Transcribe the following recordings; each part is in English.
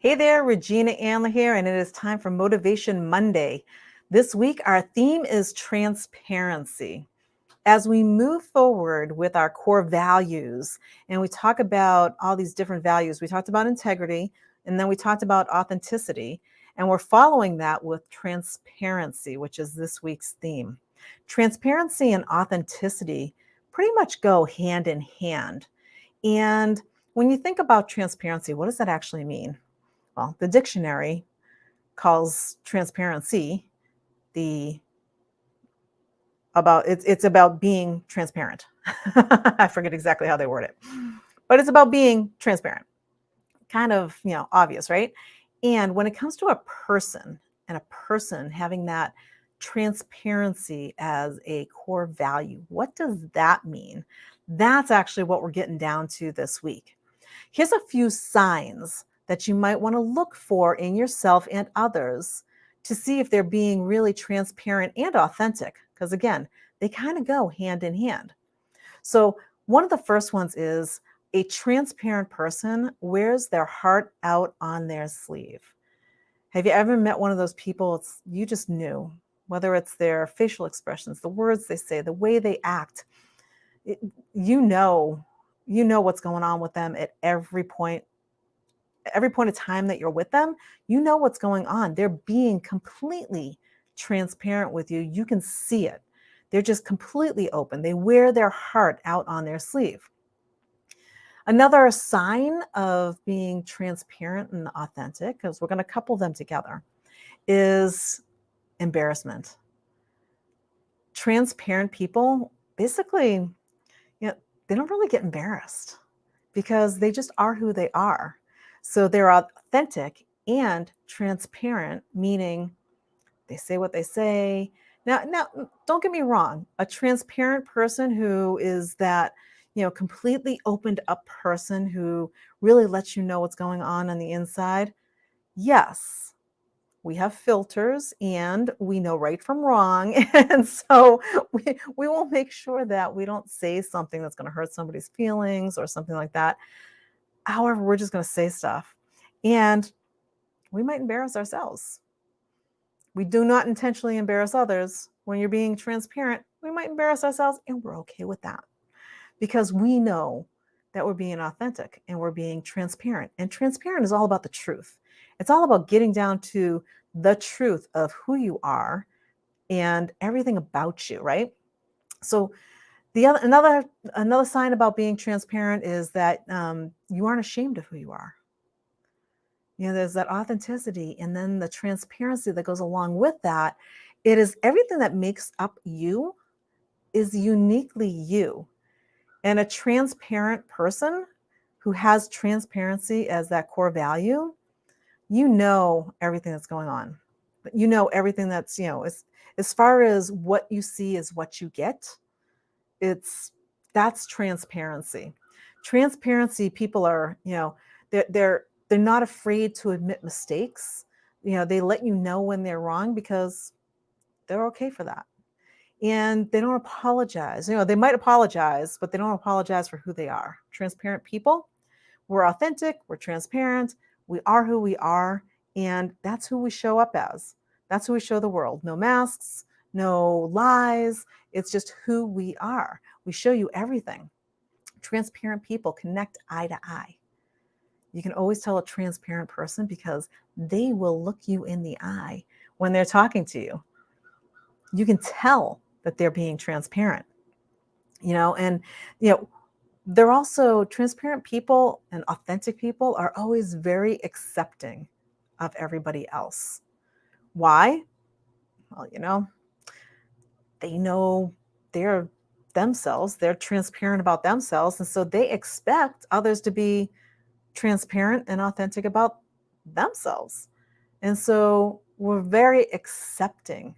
Hey there, Regina Andler here, and it is time for Motivation Monday. This week, our theme is transparency. As we move forward with our core values, and we talk about all these different values, we talked about integrity, and then we talked about authenticity, and we're following that with transparency, which is this week's theme. Transparency and authenticity pretty much go hand in hand. And when you think about transparency, what does that actually mean? Well, the dictionary calls transparency the it's about being transparent. I forget exactly how they word it, but it's about being transparent. Kind of, obvious, right? And when it comes to a person and a person having that transparency as a core value, what does that mean? That's actually what we're getting down to this week. Here's a few signs that you might want to look for in yourself and others to see if they're being really transparent and authentic. Because again, they kind of go hand in hand. So, one of the first ones is a transparent person wears their heart out on their sleeve. Have you ever met one of those people you just knew, whether it's their facial expressions, the words they say, the way they act, it, you know, you know what's going on with them at every point of time that you're with them, you know what's going on. They're being completely transparent with you. You can see it. They're just completely open. They wear their heart out on their sleeve. Another sign of being transparent and authentic, because we're going to couple them together, is embarrassment. Transparent people basically, they don't really get embarrassed because they just are who they are. So they're authentic and transparent, meaning they say what they say. Now, don't get me wrong. A transparent person who is that, completely opened up person who really lets you know what's going on the inside. Yes, we have filters and we know right from wrong. And so we will make sure that we don't say something that's going to hurt somebody's feelings or something like that. However, we're just going to say stuff and we might embarrass ourselves. We do not intentionally embarrass others. When you're being transparent, we might embarrass ourselves and we're okay with that because we know that we're being authentic and we're being transparent. And transparent is all about the truth. It's all about getting down to the truth of who you are and everything about you, right? So another sign about being transparent is that you aren't ashamed of who you are. There's that authenticity and then the transparency that goes along with that. It is everything that makes up you is uniquely you. And a transparent person who has transparency as that core value, you know everything that's going on. You know everything that's, as far as what you see is what you get. That's transparency. Transparency, people are, they're not afraid to admit mistakes. They let you know when they're wrong because they're okay for that. And they don't apologize. They might apologize, but they don't apologize for who they are. Transparent people, we're authentic, we're transparent, we are who we are, and that's who we show up as. That's who we show the world. No masks, no lies. It's just who we are. We show you everything. Transparent people connect eye to eye. You can always tell a transparent person because they will look you in the eye when they're talking to you. You can tell that they're being transparent, and, they're also transparent people and authentic people are always very accepting of everybody else. Why? Well, they know they're themselves, they're transparent about themselves, and so they expect others to be transparent and authentic about themselves. And so we're very accepting.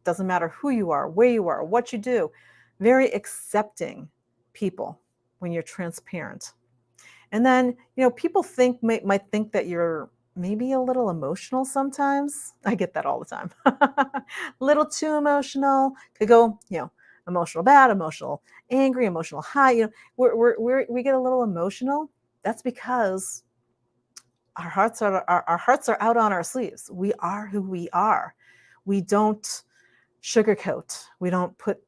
Doesn't matter who you are, where you are, what you do, very accepting people when you're transparent. And then, people might think that you're maybe a little emotional sometimes. I get that all the time. A little too emotional. Could go, emotional bad, emotional angry, emotional high. We get a little emotional. That's because our hearts are out on our sleeves. We are who we are. We don't sugarcoat. We don't put,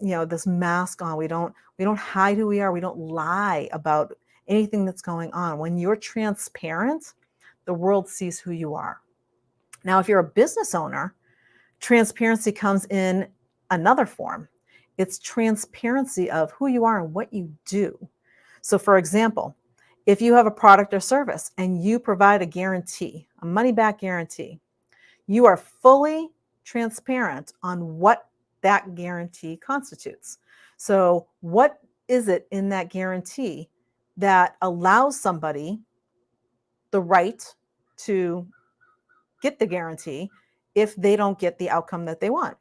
this mask on. We don't hide who we are. We don't lie about anything that's going on. When you're transparent, the world sees who you are. Now, if you're a business owner, transparency comes in another form. It's transparency of who you are and what you do. So, for example, if you have a product or service and you provide a guarantee, a money back guarantee, you are fully transparent on what that guarantee constitutes. So, what is it in that guarantee that allows somebody the right to get the guarantee if they don't get the outcome that they want?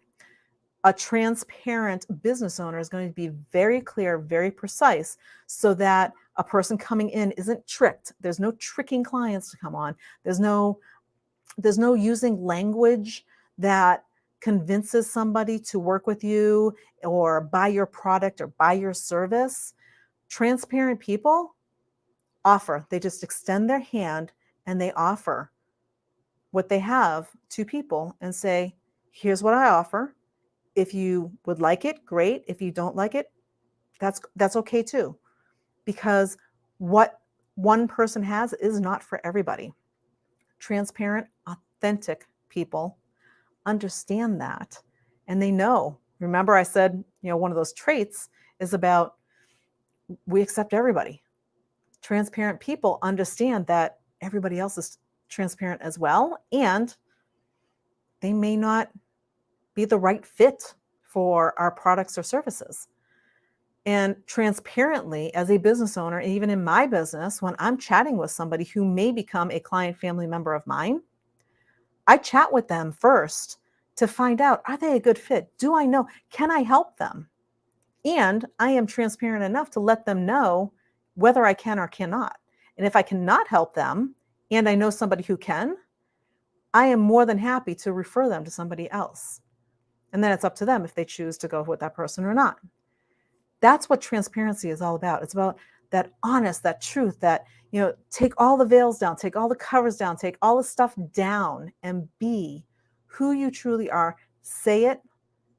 A transparent business owner is going to be very clear, very precise, so that a person coming in isn't tricked. There's no tricking clients to come on. There's no using language that convinces somebody to work with you or buy your product or buy your service. Transparent people offer. They just extend their hand and they offer what they have to people and say, here's what I offer. If you would like it, great. If you don't like it, that's okay too. Because what one person has is not for everybody. Transparent, authentic people understand that, and they know. Remember I said, one of those traits is about we accept everybody. Transparent people understand that everybody else is transparent as well, and they may not be the right fit for our products or services. And transparently, as a business owner, even in my business, when I'm chatting with somebody who may become a client family member of mine, I chat with them first to find out, are they a good fit? Do I know? Can I help them? And I am transparent enough to let them know whether I can or cannot. And if I cannot help them and I know somebody who can, I am more than happy to refer them to somebody else. And then it's up to them if they choose to go with that person or not. That's what transparency is all about. It's about that honest, that truth, that, take all the veils down, take all the covers down, take all the stuff down and be who you truly are. Say it,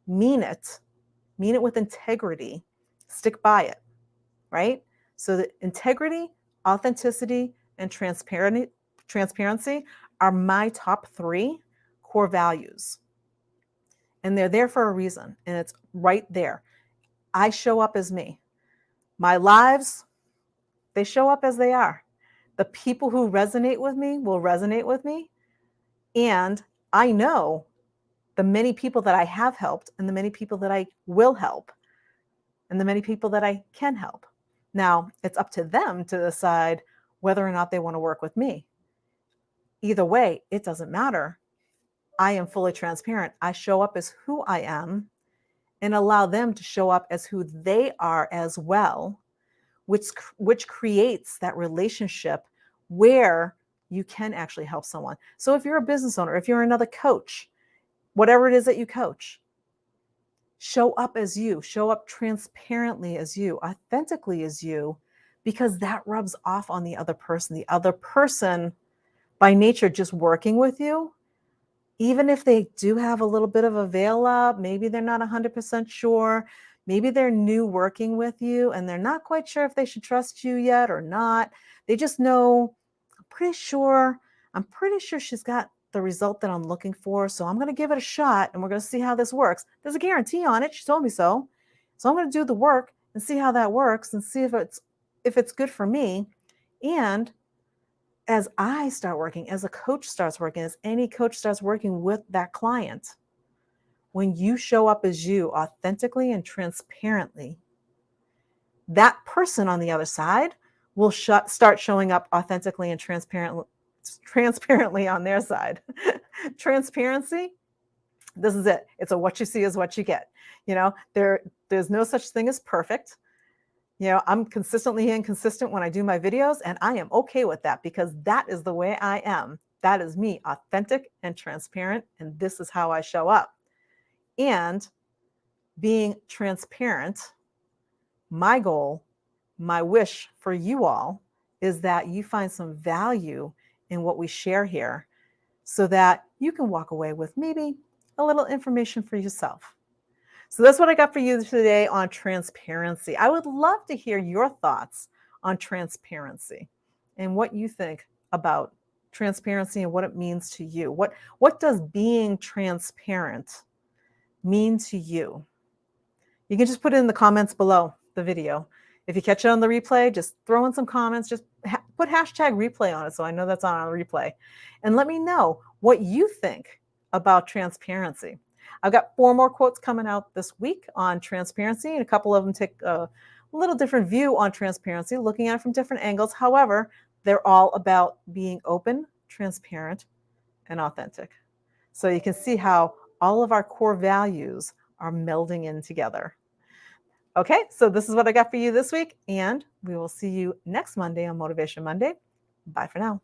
mean it with integrity, stick by it, right? So that integrity, authenticity, and transparency are my top 3 core values. And they're there for a reason. And it's right there. I show up as me. My lives, they show up as they are. The people who resonate with me will resonate with me. And I know the many people that I have helped and the many people that I will help and the many people that I can help. Now, it's up to them to decide whether or not they want to work with me. Either way, it doesn't matter. I am fully transparent. I show up as who I am and allow them to show up as who they are as well, which creates that relationship where you can actually help someone. So if you're a business owner, if you're another coach, whatever it is that you coach, show up as you, show up transparently as you, authentically as you, because that rubs off on the other person. The other person, by nature, just working with you, even if they do have a little bit of a veil up, maybe they're not 100% sure, maybe they're new working with you and they're not quite sure if they should trust you yet or not. They just know, I'm pretty sure she's got the result that I'm looking for. So I'm going to give it a shot and we're going to see how this works. There's a guarantee on it. She told me so. So I'm going to do the work and see how that works and see if it's good for me. And as I start working, as a coach starts working, as any coach starts working with that client, when you show up as you authentically and transparently, that person on the other side will start showing up authentically and transparently on their side. Transparency, this is it. It's a what you see is what you get. There's no such thing as perfect. I'm consistently inconsistent when I do my videos, and I am okay with that because that is the way I am. That is me, authentic and transparent, and this is how I show up. And being transparent, my goal, my wish for you all is that you find some value in what we share here so that you can walk away with maybe a little information for yourself. So that's what I got for you today on transparency. I would love to hear your thoughts on transparency and what you think about transparency and what it means to you. What does being transparent mean to you? You can just put it in the comments below the video. If you catch it on the replay, just throw in some comments, just put hashtag replay on it so I know that's on a replay. And let me know what you think about transparency. I've got 4 more quotes coming out this week on transparency, and a couple of them take a little different view on transparency, looking at it from different angles. However, they're all about being open, transparent, and authentic. So you can see how all of our core values are melding in together. Okay, so this is what I got for you this week, and we will see you next Monday on Motivation Monday. Bye for now.